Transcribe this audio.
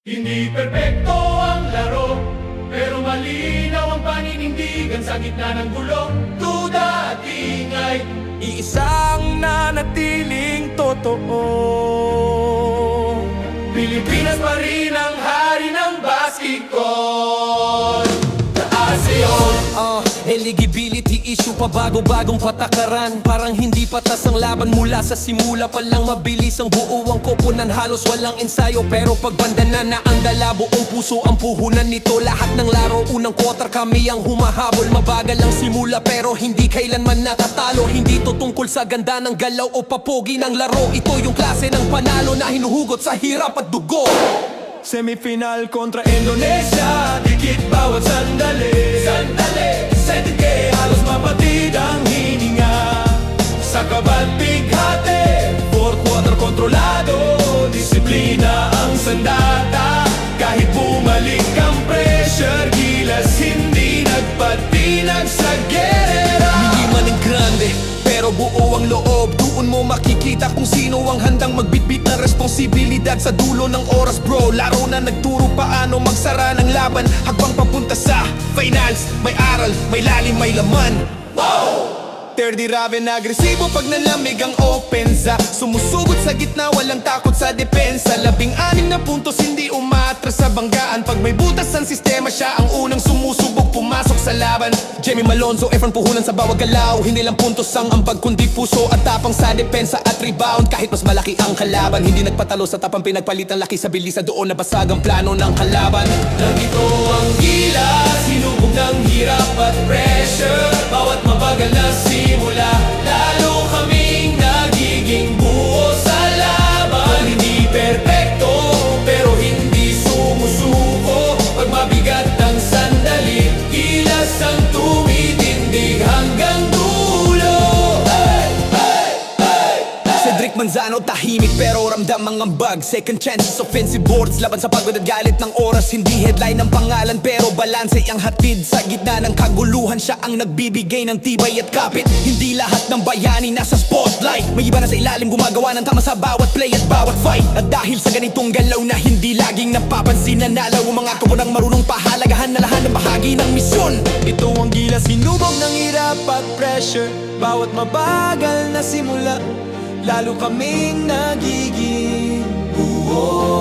Hindi perpekto ang laro, pero malinaw ang paninindigan sa gitna ng gulo. Duda at ingay, Iisang nanatiling totoo. Pilipinas pa rin ang hari ng basketball. Taas yun. Eligibility issue pa bagong patakaran. Parang hindi patas ang laban mula sa simula pa lang. Mabilis ang buo ang koponan, halos walang ensayo. Pero pagbanda na ang dala, buong puso ang puhunan nito. Lahat ng laro, unang quarter kami ang humahabol. Mabagal ang simula pero hindi kailanman natatalo. Hindi to tungkol sa ganda ng galaw o papogi ng laro. Ito yung klase ng panalo na hinuhugot sa hirap at dugo. Semifinal kontra Indonesia, dikit bawat sandali. Sendike, halos mapatid ang hininga. Sa kabal bighati, fourth quarter kontrolado. Disiplina ang sandata. Kahit bumalik ang pressure, gilas hindi nagpatinag sa gerera. Hindi man ang grande, pero buo ang loob. Doon mo makikita kung sino ang handang magbitbit ng responsibilidad sa dulo ng oras, bro. Laro na nagturo paano magsara ng laban, habang papunta sa finals. May aral, may lalim, may laman. Wow! 30 Raven, agresibo pag nalamig ang opensa. Sumusugod sa gitna, walang takot sa depensa. 16 na puntos, hindi umatras sa banggaan. Pag may butas ang sistema, siya ang unang sumusubok, pumasok sa laban. Jamie Malonzo, Efron puhunan sa bawat galaw. Hindi lang puntos ang ambag, kundi puso at tapang sa depensa at rebound. Kahit mas malaki ang kalaban, hindi nagpatalo sa tapang, pinagpalit ang laki sa bilis. Doon nabasag ang plano ng kalaban. Nandito ang gilas, hinubog ng hirap at pressure. Bawat mabagal na simula, lalo kaming nagiging buo sa laban. Hindi perpekto, pero hindi sumusuko. Pag mabigat ang sandali, gilas ang tumitindig hanggang dulo. Cedric Manzano, tahimik pero ramdam ang ambag. Second chances, offensive boards, laban sa pagod at galit ng oras. Hindi headline ng pangalan pero balanse ang hatid. Sa gitna ng kaguluhan, siya ang nagbibigay ng tibay at kapit. Hindi lahat ng bayani nasa spotlight. May iba na sa ilalim, gumagawa ng tama sa bawat play at bawat fight. At dahil sa ganitong galaw na hindi laging napapansin, nanalaw ang mga kapunang marunong pahalagahan na lahat ng bahagi ng misyon. Ito ang gilas, hinubog ng hirap at pressure. Bawat mabagal na simula, lalo kaming nagiging buo.